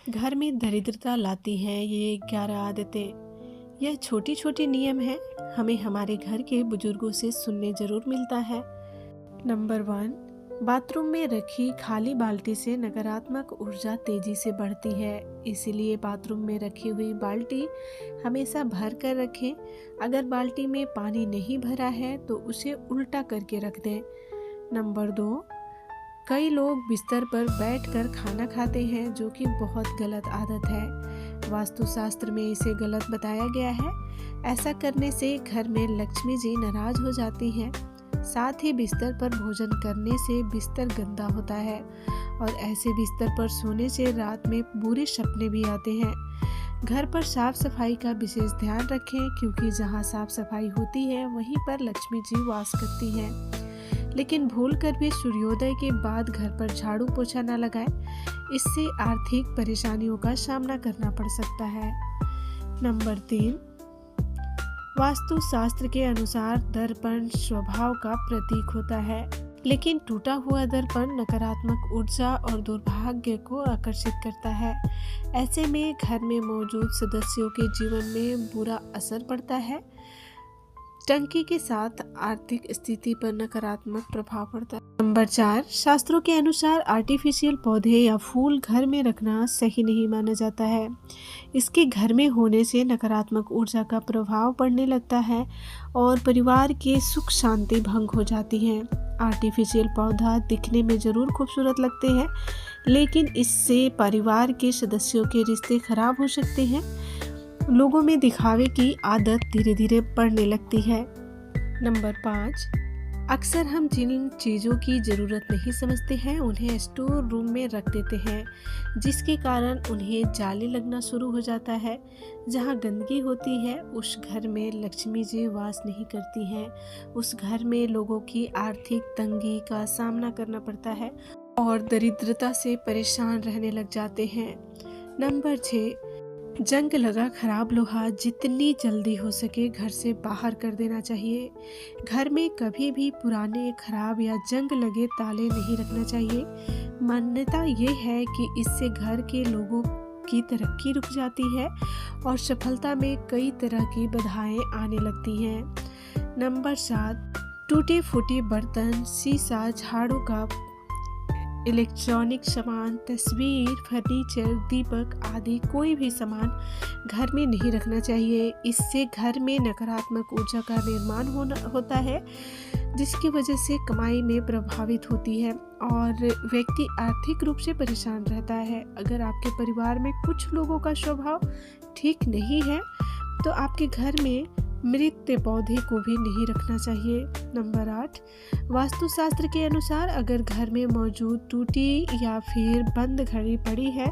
घर में दरिद्रता लाती हैं ये 11 आदतें। यह छोटी छोटी नियम है, हमें हमारे घर के बुजुर्गों से सुनने जरूर मिलता है। नंबर 1, बाथरूम में रखी खाली बाल्टी से नकारात्मक ऊर्जा तेजी से बढ़ती है, इसीलिए बाथरूम में रखी हुई बाल्टी हमेशा भर कर रखें। अगर बाल्टी में पानी नहीं भरा है तो उसे उल्टा करके रख दें। नंबर 2, कई लोग बिस्तर पर बैठकर खाना खाते हैं, जो कि बहुत गलत आदत है। वास्तुशास्त्र में इसे गलत बताया गया है। ऐसा करने से घर में लक्ष्मी जी नाराज हो जाती हैं। साथ ही बिस्तर पर भोजन करने से बिस्तर गंदा होता है और ऐसे बिस्तर पर सोने से रात में बुरे सपने भी आते हैं। घर पर साफ सफाई का विशेष ध्यान रखें, क्योंकि जहाँ साफ सफाई होती है वहीं पर लक्ष्मी जी वास करती हैं। लेकिन भूलकर भी सूर्योदय के बाद घर पर झाड़ू पोछा न लगाएं, इससे आर्थिक परेशानियों का सामना करना पड़ सकता है। नंबर 3, वास्तुशास्त्र के अनुसार दर्पण स्वभाव का प्रतीक होता है, लेकिन टूटा हुआ दर्पण नकारात्मक ऊर्जा और दुर्भाग्य को आकर्षित करता है। ऐसे में घर में मौजूद सदस्यों के जीवन में बुरा असर पड़ता है। टंकी के साथ आर्थिक स्थिति पर नकारात्मक प्रभाव पड़ता है। नंबर 4, शास्त्रों के अनुसार आर्टिफिशियल पौधे या फूल घर में रखना सही नहीं माना जाता है। इसके घर में होने से नकारात्मक ऊर्जा का प्रभाव पड़ने लगता है और परिवार के सुख शांति भंग हो जाती है। आर्टिफिशियल पौधा दिखने में जरूर खूबसूरत लगते हैं, लेकिन इससे परिवार के सदस्यों के रिश्ते खराब हो सकते हैं। लोगों में दिखावे की आदत धीरे धीरे बढ़ने लगती है। नंबर 5, अक्सर हम जिन चीज़ों की ज़रूरत नहीं समझते हैं उन्हें स्टोर रूम में रख देते हैं, जिसके कारण उन्हें जाले लगना शुरू हो जाता है। जहाँ गंदगी होती है उस घर में लक्ष्मी जी वास नहीं करती हैं। उस घर में लोगों की आर्थिक तंगी का सामना करना पड़ता है और दरिद्रता से परेशान रहने लग जाते हैं। नंबर 6, जंग लगा खराब लोहा जितनी जल्दी हो सके घर से बाहर कर देना चाहिए। घर में कभी भी पुराने, खराब या जंग लगे ताले नहीं रखना चाहिए। मान्यता ये है कि इससे घर के लोगों की तरक्की रुक जाती है और सफलता में कई तरह की बाधाएं आने लगती हैं। नंबर 7, टूटे फूटे बर्तन, शीशा, झाड़ू का इलेक्ट्रॉनिक सामान, तस्वीर, फर्नीचर, दीपक आदि कोई भी सामान घर में नहीं रखना चाहिए। इससे घर में नकारात्मक ऊर्जा का निर्माण होता है, जिसकी वजह से कमाई में प्रभावित होती है और व्यक्ति आर्थिक रूप से परेशान रहता है। अगर आपके परिवार में कुछ लोगों का स्वभाव ठीक नहीं है तो आपके घर में मृत पौधे को भी नहीं रखना चाहिए। नंबर 8, वास्तुशास्त्र के अनुसार अगर घर में मौजूद टूटी या फिर बंद घड़ी पड़ी है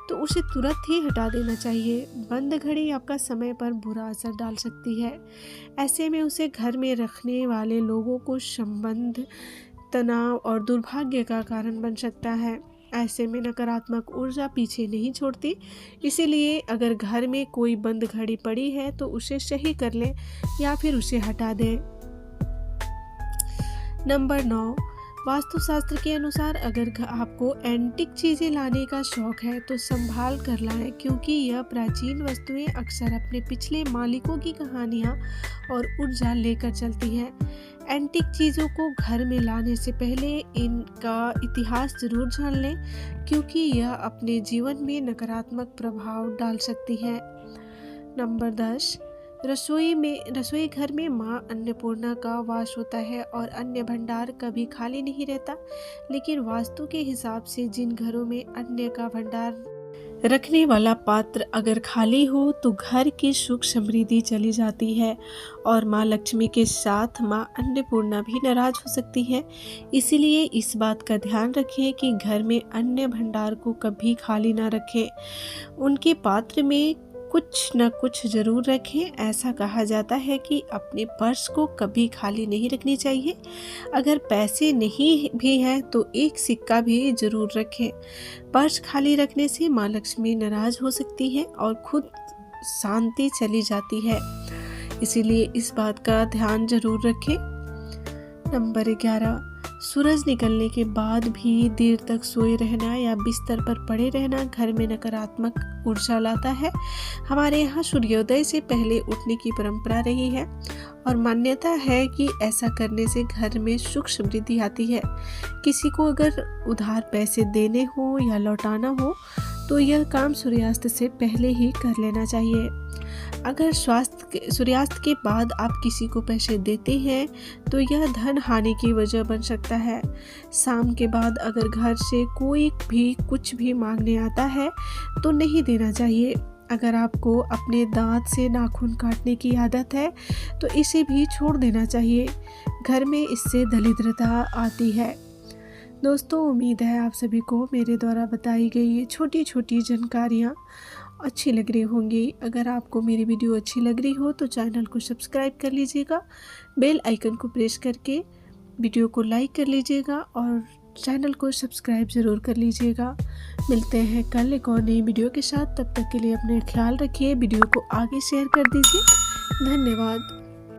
तो उसे तुरंत ही हटा देना चाहिए। बंद घड़ी आपका समय पर बुरा असर डाल सकती है। ऐसे में उसे घर में रखने वाले लोगों को संबंध, तनाव और दुर्भाग्य का कारण बन सकता है। ऐसे में नकारात्मक ऊर्जा पीछे नहीं छोड़ती, इसीलिए अगर घर में कोई बंद घड़ी पड़ी है तो उसे सही कर लें या फिर उसे हटा दें। नंबर 9, वास्तुशास्त्र के अनुसार अगर आपको एंटीक चीज़ें लाने का शौक है तो संभाल कर लाएं, क्योंकि यह प्राचीन वस्तुएं अक्सर अपने पिछले मालिकों की कहानियां और ऊर्जा लेकर चलती हैं। एंटीक चीज़ों को घर में लाने से पहले इनका इतिहास जरूर जान लें, क्योंकि यह अपने जीवन में नकारात्मक प्रभाव डाल सकती हैं। नंबर 10, रसोई घर में माँ अन्नपूर्णा का वास होता है और अन्न भंडार कभी खाली नहीं रहता। लेकिन वास्तु के हिसाब से जिन घरों में अन्न का भंडार रखने वाला पात्र अगर खाली हो तो घर की सुख समृद्धि चली जाती है और माँ लक्ष्मी के साथ माँ अन्नपूर्णा भी नाराज हो सकती है। इसीलिए इस बात का ध्यान रखें कि घर में अन्न भंडार को कभी खाली ना रखें। उनके पात्र में कुछ न कुछ जरूर रखें। ऐसा कहा जाता है कि अपने पर्स को कभी खाली नहीं रखनी चाहिए। अगर पैसे नहीं भी हैं तो एक सिक्का भी जरूर रखें। पर्स खाली रखने से माँ लक्ष्मी नाराज हो सकती है और खुद शांति चली जाती है, इसीलिए इस बात का ध्यान जरूर रखें। नंबर 11, सूरज निकलने के बाद भी देर तक सोए रहना या बिस्तर पर पड़े रहना घर में नकारात्मक ऊर्जा लाता है। हमारे यहाँ सूर्योदय से पहले उठने की परंपरा रही है और मान्यता है कि ऐसा करने से घर में सुख समृद्धि आती है। किसी को अगर उधार पैसे देने हो या लौटाना हो तो यह काम सूर्यास्त से पहले ही कर लेना चाहिए। अगर सूर्यास्त के बाद आप किसी को पैसे देते हैं तो यह धन हानि की वजह बन सकता है। शाम के बाद अगर घर से कोई भी कुछ भी मांगने आता है तो नहीं देना चाहिए। अगर आपको अपने दांत से नाखून काटने की आदत है तो इसे भी छोड़ देना चाहिए। घर में इससे दरिद्रता आती है। दोस्तों, उम्मीद है आप सभी को मेरे द्वारा बताई गई ये छोटी छोटी जानकारियाँ अच्छी लग रही होंगी। अगर आपको मेरी वीडियो अच्छी लग रही हो तो चैनल को सब्सक्राइब कर लीजिएगा, बेल आइकन को प्रेस करके वीडियो को लाइक कर लीजिएगा और चैनल को सब्सक्राइब ज़रूर कर लीजिएगा। मिलते हैं कल एक और नई वीडियो के साथ। तब तक के लिए अपने ख्याल रखिए। वीडियो को आगे शेयर कर दीजिए। धन्यवाद।